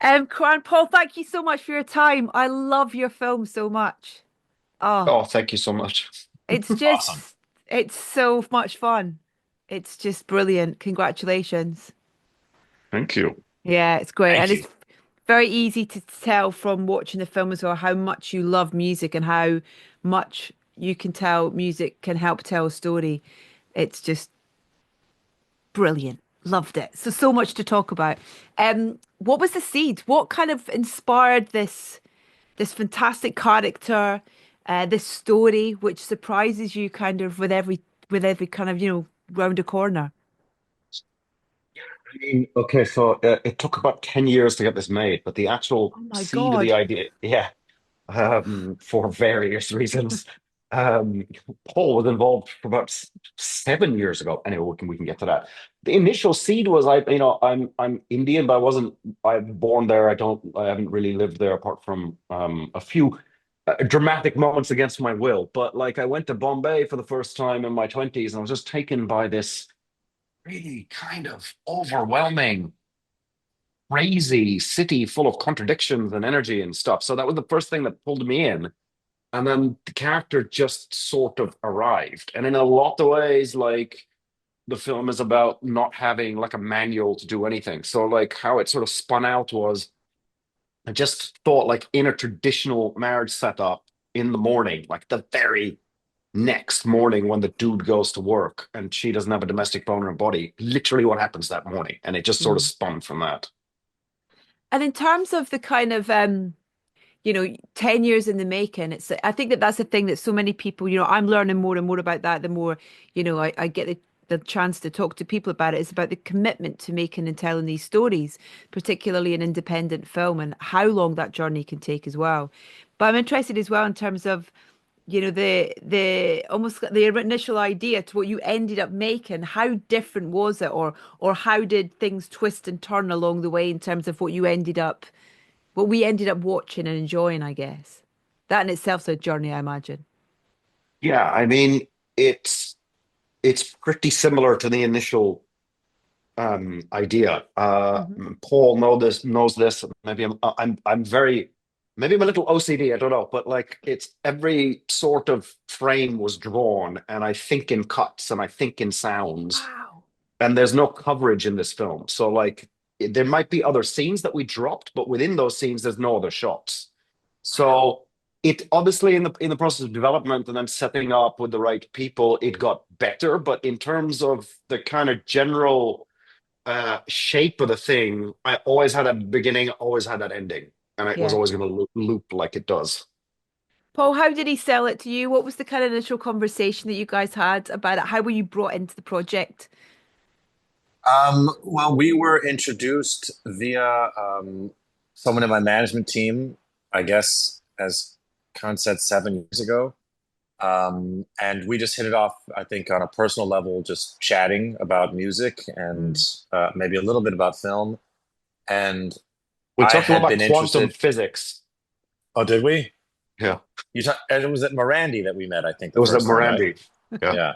Karan Paul, thank you so much for your time. I love your film so much. Oh, Oh, thank you so much. it's Awesome. just, it's so much fun. It's just brilliant. Congratulations. Thank you. Yeah, it's great. Thank And it's you. very easy to tell from watching the film as well how much you love music and how much you can tell music can help tell a story. It's just brilliant. Loved it. So much to talk about. What was the seed? What kind of inspired this fantastic character, this story, which surprises you kind of with every kind of, round a corner. I mean, okay, so it took about 10 years to get this made, but the actual Oh my seed of the God. idea, yeah, for various reasons. Um, Paul was involved for about 7 years ago. Anyway, we can get to that. The initial seed was I'm Indian, but I'm born there. I haven't really lived there apart from a few dramatic moments against my will. But like I went to Bombay for the first time in my 20s and I was just taken by this really kind of overwhelming, crazy city full of contradictions and energy and stuff. So that was the first thing that pulled me in. And then the character just sort of arrived. And in a lot of ways, like the film is about not having like a manual to do anything. So like how it sort of spun out was I just thought like in a traditional marriage setup in the morning, like the very next morning when the dude goes to work and she doesn't have a domestic bone in her body, literally what happens that morning. And it just sort of Mm. spun from that. And in terms of the kind of 10 years in the making, I think that that's the thing that so many people, I'm learning more and more about that the more, I get the chance to talk to people about it. It's about the commitment to making and telling these stories, particularly an independent film, and how long that journey can take as well. But I'm interested as well in terms of the almost the initial idea to what you ended up making. How different was it, or how did things twist and turn along the way in terms of what we ended up watching and enjoying, I guess. That in itself's a journey, I imagine. Yeah, I mean, it's pretty similar to the initial idea. Hmm. Paul knows this. Maybe I'm very maybe I'm a little OCD. I don't know, but like it's every sort of frame was drawn, and I think in cuts and I think in sounds, Wow. and there's no coverage in this film. So like there might be other scenes that we dropped, but within those scenes, there's no other shots. Wow. So it obviously in the process of development and then setting up with the right people, it got better. But in terms of the kind of general shape of the thing, I always had a beginning, always had that ending, and it was Yeah. always going to loop like it does. Paul, how did he sell it to you? What was the kind of initial conversation that you guys had about it? How were you brought into the project? Well, we were introduced via someone in my management team, I guess, as Khan said 7 years ago. And we just hit it off, I think, on a personal level, just chatting about music and Mm. maybe a little bit about film. And We I talked a lot had about been quantum interested. physics. Oh, did we? Yeah, And it was at Morandi that we met, I think, it the was at first time, right? Morandi. Yeah. Yeah,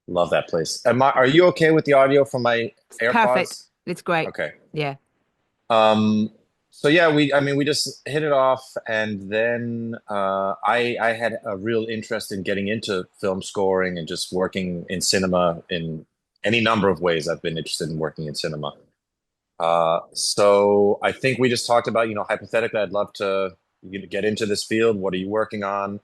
love that place. Are you okay with the audio from my It's perfect. AirPods? It's great. Okay. Yeah. Um, so yeah, I mean, we just hit it off, and then I had a real interest in getting into film scoring and just working in cinema in any number of ways. I've been interested in working in cinema. So I think we just talked about, hypothetically, I'd love to get into this field. What are you working on?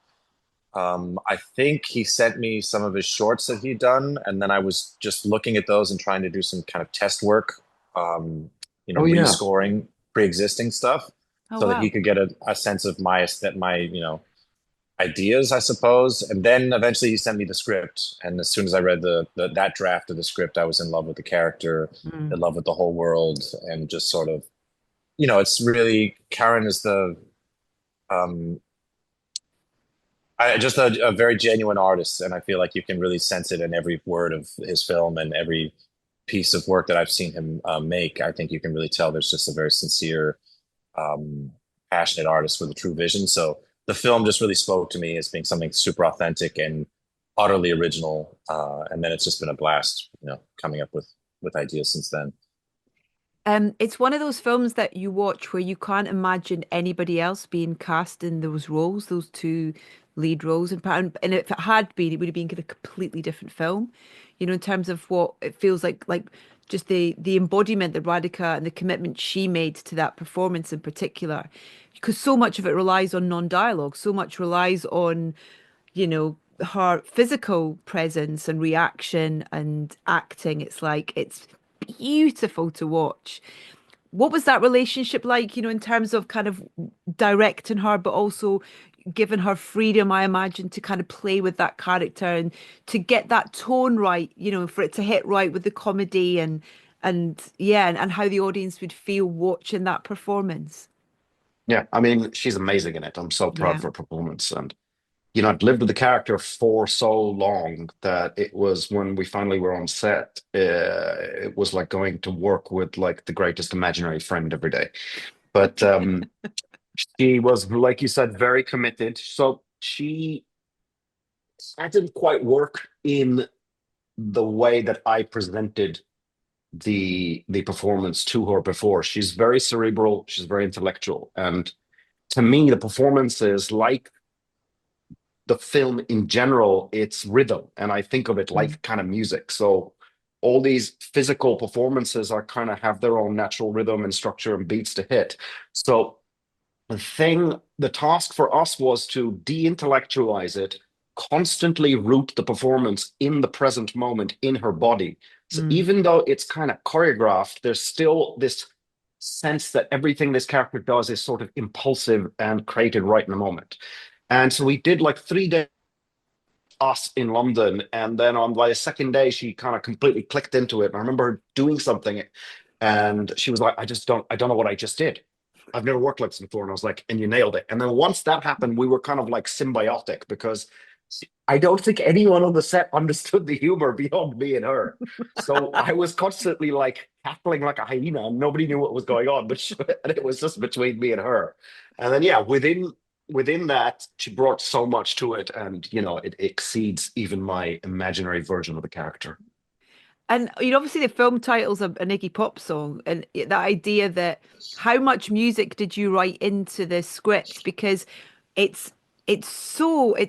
I think he sent me some of his shorts that he'd done, and then I was just looking at those and trying to do some kind of test work, Oh yeah. rescoring pre-existing stuff, Oh, so that he wow. could get a sense of my ideas, I suppose. And then eventually he sent me the script, and as soon as I read that draft of the script, I was in love with the character, Mm. in love with the whole world, and just sort of, it's really Karen is the um, just a very genuine artist, and I feel like you can really sense it in every word of his film and every piece of work that I've seen him make. I think you can really tell there's just a very sincere, um, passionate artist with a true vision. So the film just really spoke to me as being something super authentic and utterly original. And then it's just been a blast, coming up with ideas since then. It's one of those films that you watch where you can't imagine anybody else being cast in those roles, those two lead roles. And if it had been, it would have been a completely different film, in terms of what it feels like just the embodiment that Radhika and the commitment she made to that performance in particular, because so much of it relies on non-dialogue, so much relies on, her physical presence and reaction and acting. It's beautiful to watch. What was that relationship like, in terms of kind of directing her, but also giving her freedom, I imagine, to kind of play with that character and to get that tone right, for it to hit right with the comedy and yeah, and how the audience would feel watching that performance. Yeah, I mean, she's amazing in it. I'm so proud Yeah. of her performance. And, I'd lived with the character for so long that it was when we finally were on set, it was like going to work with like the greatest imaginary friend every day. But she was, like you said, very committed. So she that didn't quite work in the way that I presented the performance to her before. She's very cerebral, she's very intellectual. And to me, the performance is like the film in general, it's rhythm. And I think of it Mm. like kind of music. So all these physical performances are kind of have their own natural rhythm and structure and beats to hit. So the task for us was to de-intellectualize it, constantly root the performance in the present moment in her body. So Mm. even though it's kind of choreographed, there's still this sense that everything this character does is sort of impulsive and created right in the moment. And so we did like 3 days us in London, and then on like the second day, she kind of completely clicked into it. And I remember her doing something, and she was like, I don't know what I just did. I've never worked like this before." And I was like, "And you nailed it." And then once that happened, we were kind of like symbiotic because I don't think anyone on the set understood the humor beyond me and her. So I was constantly like cackling like a hyena, and nobody knew what was going on, and it was just between me and her. And then yeah, within that, she brought so much to it, and it exceeds even my imaginary version of the character. And obviously the film title's an Iggy Pop song, and that idea that how much music did you write into the script? Because it's it's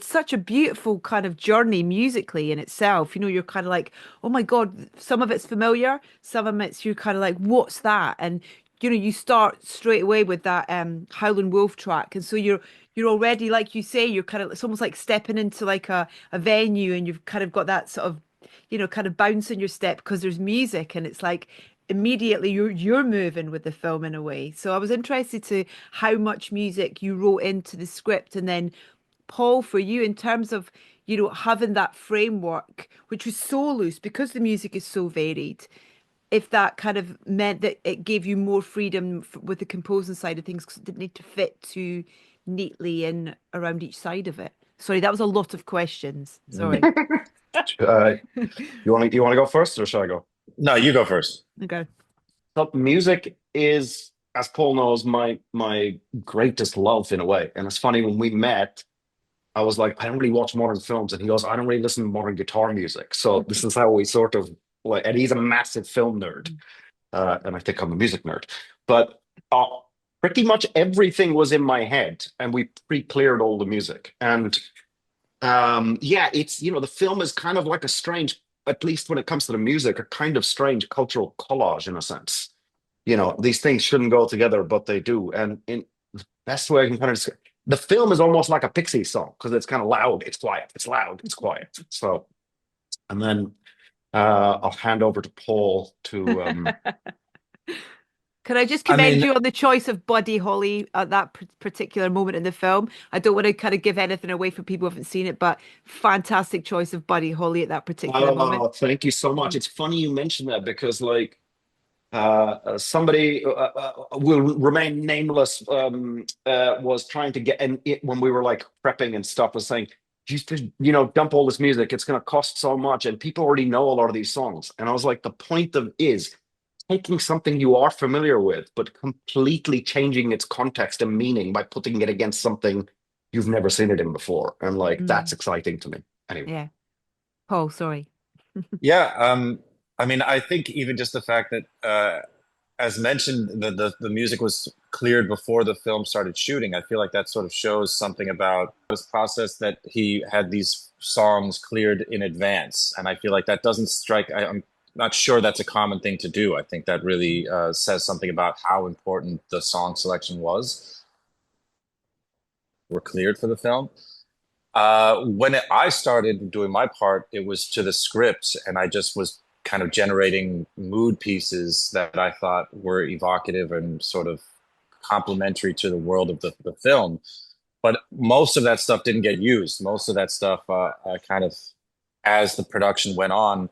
such a beautiful kind of journey musically in itself. You're kind of like, oh my God, some of it's familiar, some of it's you're kind of like, what's that? And you start straight away with that Howlin' Wolf track, and so you're already, like you say, you're kind of, it's almost like stepping into like a venue, and you've kind of got that sort of kind of bounce in your step because there's music, and it's like immediately you're moving with the film in a way. So I was interested to how much music you wrote into the script, and then Paul, for you, in terms of having that framework, which was so loose because the music is so varied. If that kind of meant that it gave you more freedom with the composing side of things, because it didn't need to fit too neatly in around each side of it. Sorry, that was a lot of questions. Mm. Sorry. Uh, you want to go first, or should I go? No, you go first. Okay. So music is, as Paul knows, my greatest love in a way. And it's funny when we met, I was like, I don't really watch modern films, and he goes, I don't really listen to modern guitar music. So this is how we sort of like, and he's a massive film nerd, and I think I'm a music nerd. But uh, pretty much everything was in my head, and we pre-cleared all the music. And yeah, it's the film is kind of like a strange, at least when it comes to the music, a kind of strange cultural collage in a sense. These things shouldn't go together, but they do. And in the best way I can kind of describe, the film is almost like a Pixies song because it's kind of loud, it's quiet, it's loud, it's quiet. So, and then I'll hand over to Paul to Can I just I commend mean, you on the choice of Buddy Holly at that particular moment in the film? I don't want to kind of give anything away for people who haven't seen it, but fantastic choice of Buddy Holly at that particular moment. oh, thank you so much. It's funny you mentioned that because like somebody will remain nameless was trying to get and when we were like prepping and stuff was saying you should dump all this music, it's going to cost so much and people already know a lot of these songs. And I was like, the point of is taking something you are familiar with but completely changing its context and meaning by putting it against something you've never seen it in before, and like that's Mm, exciting to me anyway. yeah. Paul, sorry. yeah. I mean, I think even just the fact that as mentioned, the music was cleared before the film started shooting. I feel like that sort of shows something about this process that he had these songs cleared in advance, and I feel like that doesn't strike. I'm not sure that's a common thing to do. I think that really says something about how important the song selection was. Were cleared for the film. I started doing my part, it was to the script, and I just was kind of generating mood pieces that I thought were evocative and sort of complementary to the world of the film. But most of that stuff didn't get used. Most of that stuff, kind of, as the production went on,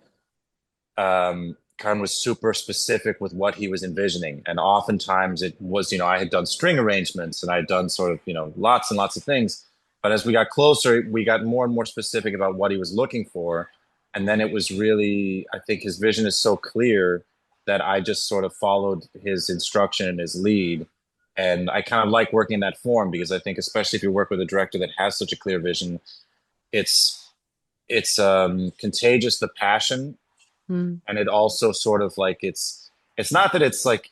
Karen was super specific with what he was envisioning. And oftentimes it was, I had done string arrangements and I had done sort of, lots and lots of things. But as we got closer, we got more and more specific about what he was looking for. And then it was really, I think his vision is so clear that I just sort of followed his instruction and his lead. And I kind of like working in that form because I think, especially if you work with a director that has such a clear vision, it's it's contagious, the passion, Mm. and it also sort of like it's not that it's like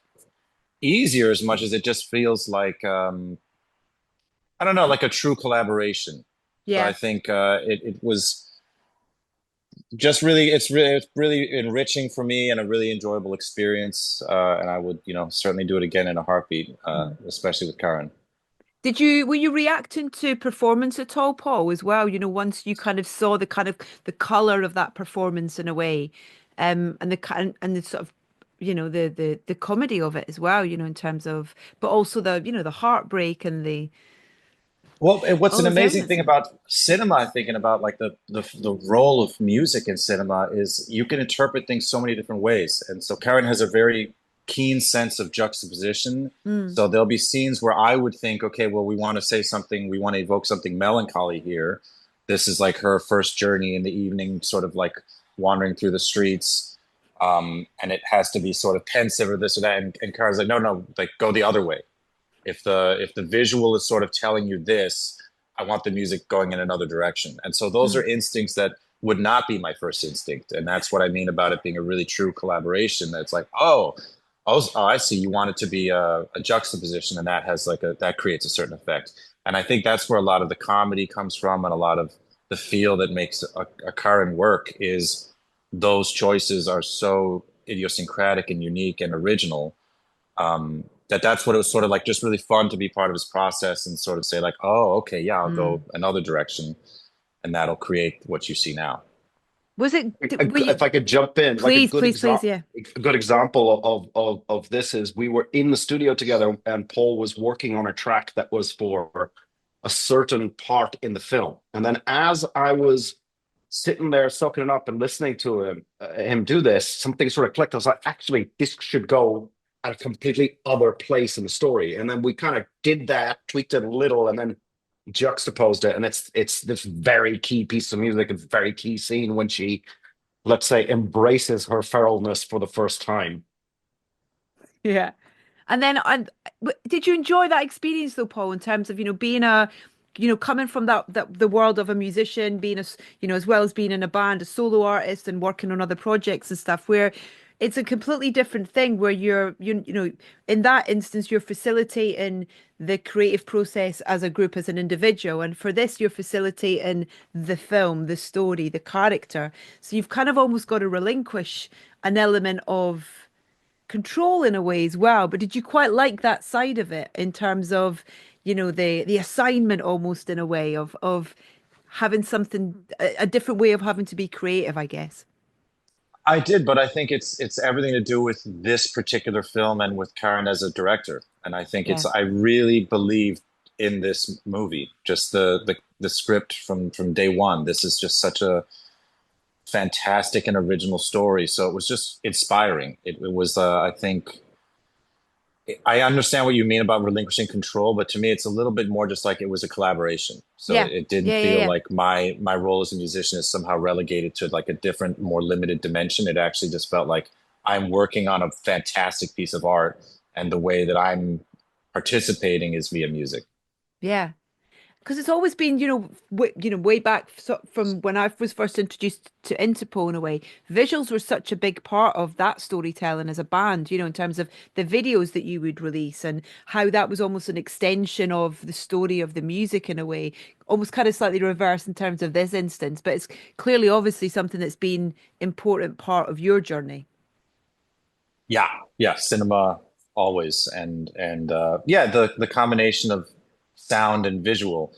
easier as much as it just feels like I don't know, like a true collaboration. So I Yeah. think it was just really it's really enriching for me and a really enjoyable experience. And I would, certainly do it again in a heartbeat, Mm. especially with Karen. Were you reacting to performance at all, Paul, as well? Once you kind of saw the kind of the color of that performance in a way, and the kind and the sort of, the comedy of it as well, in terms of, but also the heartbreak and the Well, and what's all an those amazing elements. thing about cinema, thinking about like the role of music in cinema, is you can interpret things so many different ways. And so Karen has a very keen sense of juxtaposition. Mm. So there'll be scenes where I would think, okay, well, we want to say something, we want to evoke something melancholy here. This is like her first journey in the evening, sort of like wandering through the streets. And it has to be sort of pensive or this or that. And Karen's like, no, no, like go the other way. If the visual is sort of telling you this, I want the music going in another direction. And so those Mm. are instincts that would not be my first instinct. And that's what I mean about it being a really true collaboration. That's like, oh, I see. You want it to be a juxtaposition, and that has like that creates a certain effect. And I think that's where a lot of the comedy comes from, and a lot of the feel that makes a Karen work is those choices are so idiosyncratic and unique and original, that's what it was sort of like, just really fun to be part of his process and sort of say like, oh, okay, yeah, I'll go Mm. another direction, and that'll create what you see now. Was it, were If you, I could jump in, like please, please, please, yeah. a good example of this is we were in the studio together and Paul was working on a track that was for a certain part in the film. And then as I was sitting there sucking it up and listening to him do this, something sort of clicked. I was like, actually, this should go at a completely other place in the story. And then we kind of did that, tweaked it a little, and then juxtaposed it. And it's this very key piece of music, a very key scene when she, let's say, embraces her feralness for the first time. Yeah. And then, did you enjoy that experience though, Paul, in terms of, being coming from the world of a musician, being as well as being in a band, a solo artist and working on other projects and stuff, where it's a completely different thing where in that instance, you're facilitating the creative process as a group, as an individual. And for this, you're facilitating the film, the story, the character. So you've kind of almost got to relinquish an element of control in a way as well. But did you quite like that side of it in terms of, the assignment almost in a way of having something a different way of having to be creative, I guess. I did, but I think it's everything to do with this particular film and with Karen as a director. And I think Yeah. I really believe in this movie, just the script from day one. This is just such a fantastic and original story. So it was just inspiring. It was, I think, I understand what you mean about relinquishing control, but to me, it's a little bit more just like it was a collaboration. So Yeah. it didn't Yeah. Yeah. feel Yeah. like my role as a musician is somehow relegated to like a different, more limited dimension. It actually just felt like I'm working on a fantastic piece of art, and the way that I'm participating is via music. Yeah. because it's always been, way back from when I was first introduced to Interpol in a way, visuals were such a big part of that storytelling as a band, in terms of the videos that you would release and how that was almost an extension of the story of the music in a way, almost kind of slightly reverse in terms of this instance, but it's clearly obviously something that's been important part of your journey. Yeah, yeah, cinema always, and yeah, the combination of sound and visual.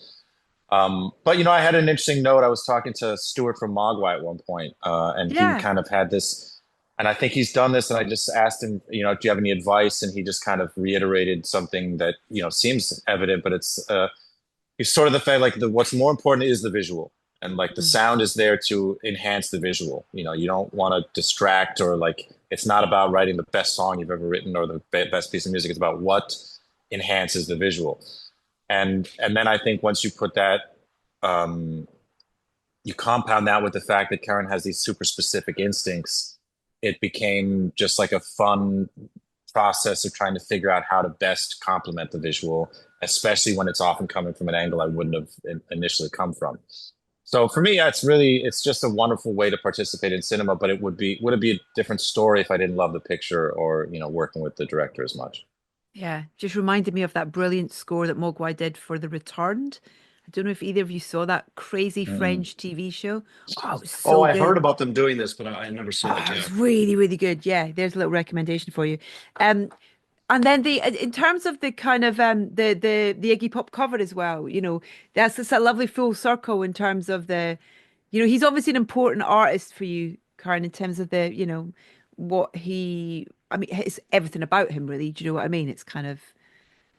But I had an interesting note. I was talking to Stuart from Mogwai at one point, and he Yeah. kind of had this, and I think he's done this. And I just asked him, do you have any advice? And he just kind of reiterated something that seems evident, but it's sort of the fact like what's more important is the visual, and like the Mm. sound is there to enhance the visual. You don't want to distract, or like it's not about writing the best song you've ever written or the best piece of music. It's about what enhances the visual. And then I think once you put that, um, you compound that with the fact that Karen has these super specific instincts, it became just like a fun process of trying to figure out how to best complement the visual, especially when it's often coming from an angle I wouldn't have initially come from. So for me, yeah, it's just a wonderful way to participate in cinema, but would it be a different story if I didn't love the picture or, working with the director as much? Yeah, just reminded me of that brilliant score that Mogwai did for The Returned. I don't know if either of you saw that crazy Mm-mm. French TV show. Oh, it was Oh, so I heard good. about them doing this, but I never saw it. Oh, it Yeah. was really, really good. Yeah, there's a little recommendation for you. Um, and then in terms of the kind of the Iggy Pop cover as well, that's just a lovely full circle in terms of he's obviously an important artist for you, Karen, in terms of what I mean, it's everything about him really. Do you know what I mean? It's kind of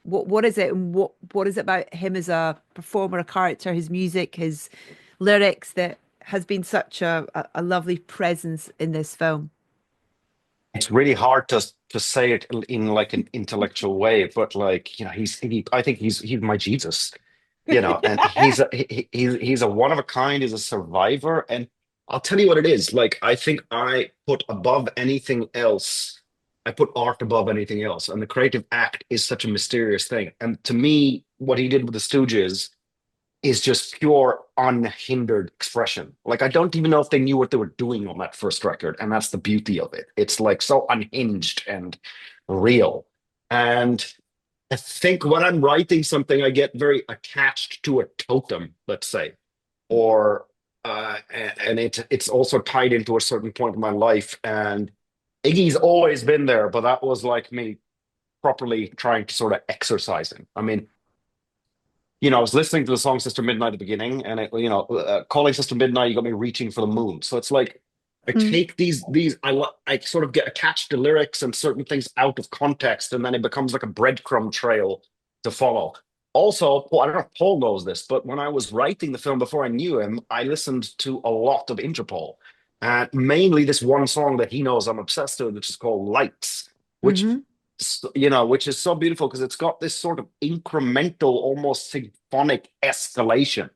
what is it and what is it about him as a performer, a character, his music, his lyrics that has been such a lovely presence in this film. It's really hard to say it in like an intellectual way, but like, I think he's my Jesus, and he's a one of a kind, he's a survivor. And I'll tell you what it is. Like, I think I put art above anything else. And the creative act is such a mysterious thing. And to me, what he did with the Stooges is just pure unhindered expression. Like, I don't even know if they knew what they were doing on that first record, and that's the beauty of it. It's like so unhinged and real. And I think when I'm writing something, I get very attached to a totem, let's say, or and it's also tied into a certain point in my life. And Iggy's always been there, but that was like me properly trying to sort of exercise him. I mean, I was listening to the song Sister Midnight at the beginning, and calling Sister Midnight, you got me reaching for the moon. So it's like I Mm. take I sort of get attached to lyrics and certain things out of context, and then it becomes like a breadcrumb trail to follow. Also, Paul, I don't know if Paul knows this, but when I was writing the film before I knew him, I listened to a lot of Interpol, and mainly this one song that he knows I'm obsessed with, which is called Lights, which Hmm. which is so beautiful because it's got this sort of incremental, almost symphonic escalation,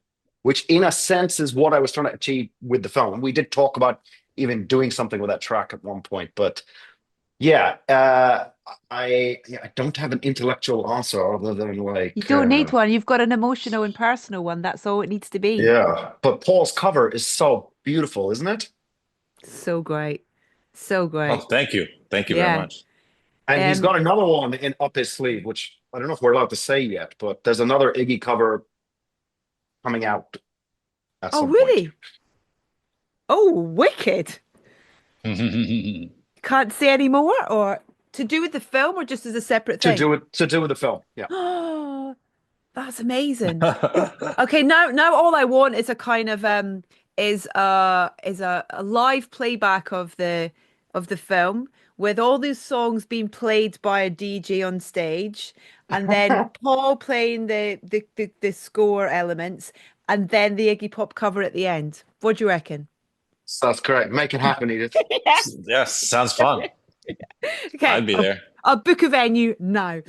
which in a sense is what I was trying to achieve with the film. And we did talk about even doing something with that track at one point, but yeah, I don't have an intellectual answer other than You like don't need one. You've got an emotional and personal one. That's all it needs to be. yeah. But Paul's cover is so beautiful, isn't it? So great. So Oh, great. thank you very Yeah. much. And he's Um, got another one in up his sleeve, which I don't know if we're allowed to say yet, but there's another Iggy cover coming out at oh, some point. really? Oh, wicked. Can't say any more, or to do with the film, or just as a separate thing? To do with the film. Yeah. Oh, that's amazing. Okay, now all I want is a kind of a live playback of the film with all these songs being played by a DJ on stage, and then Paul playing the score elements, and then the Iggy Pop cover at the end. What do you reckon? So that's correct. Make it happen, Edith. Yeah. Yes, sounds fun. Okay, I'd be there. I'll book a venue now.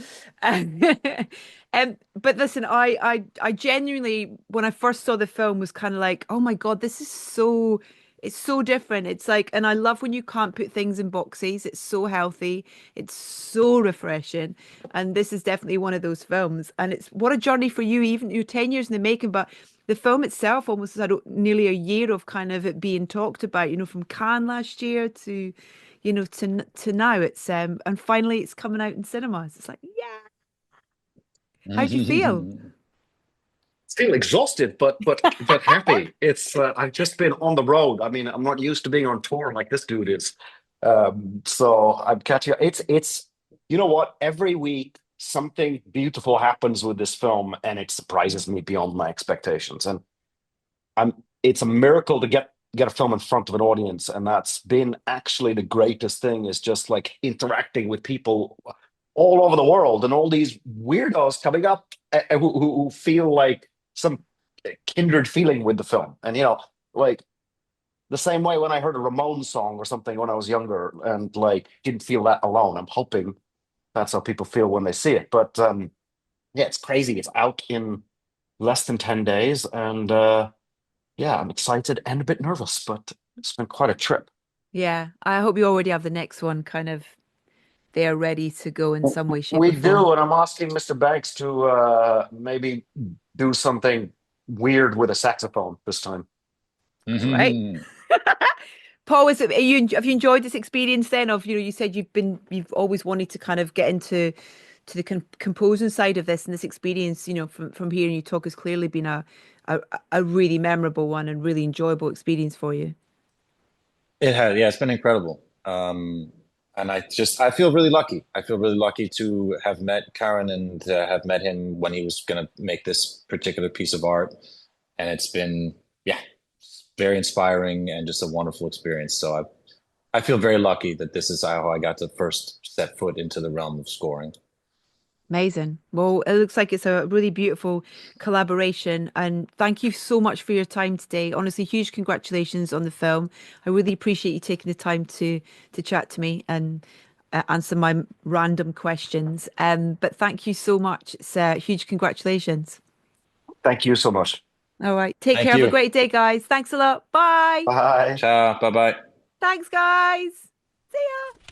Um, but listen, I genuinely, when I first saw the film, was kind of like, oh my God, this is so It's so different. It's like, and I love when you can't put things in boxes. It's so healthy. It's so refreshing. And this is definitely one of those films. And it's what a journey for you, even you're 10 years in the making, but the film itself almost had nearly a year of kind of it being talked about, from Cannes last year to, to now. It's and finally it's coming out in cinemas. It's like, yeah. How'd you feel? Still exhausted, but happy. It's I've just been on the road. I mean, I'm not used to being on tour like this dude is. So I'm catching up. It's you know what? Every week something beautiful happens with this film, and it surprises me beyond my expectations. And I'm it's a miracle to get a film in front of an audience, and that's been actually the greatest thing is just like interacting with people all over the world and all these weirdos coming up who feel like some kindred feeling with the film. And like the same way when I heard a Ramones song or something when I was younger and like didn't feel that alone. I'm hoping that's how people feel when they see it. But yeah, it's crazy. It's out in less than 10 days, and yeah, I'm excited and a bit nervous, but it's been quite a trip. Yeah, I hope you already have the next one kind of there ready to go in some way, shape, We or form. do, and I'm asking Mr. Banks to maybe do something weird with a saxophone this time. All right. Paul, have you enjoyed this experience then of, you said you've always wanted to kind of get into the composing side of this, and this experience, from hearing you talk has clearly been a a really memorable one and really enjoyable experience for you. It has, yeah, it's been incredible. And I feel really lucky. I feel really lucky to have met Karen and have met him when he was going to make this particular piece of art. And it's been, yeah, very inspiring and just a wonderful experience. So I feel very lucky that this is how I got to first set foot into the realm of scoring. Amazing. Well, it looks like it's a really beautiful collaboration. And thank you so much for your time today. Honestly, huge congratulations on the film. I really appreciate you taking the time to chat to me and answer my random questions. But thank you so much. It's huge congratulations. Thank you so much. All right. Take care. Thank Have a you. great day, guys. Thanks a lot. Bye. Bye. Ciao. Bye bye. Thanks, guys. See ya.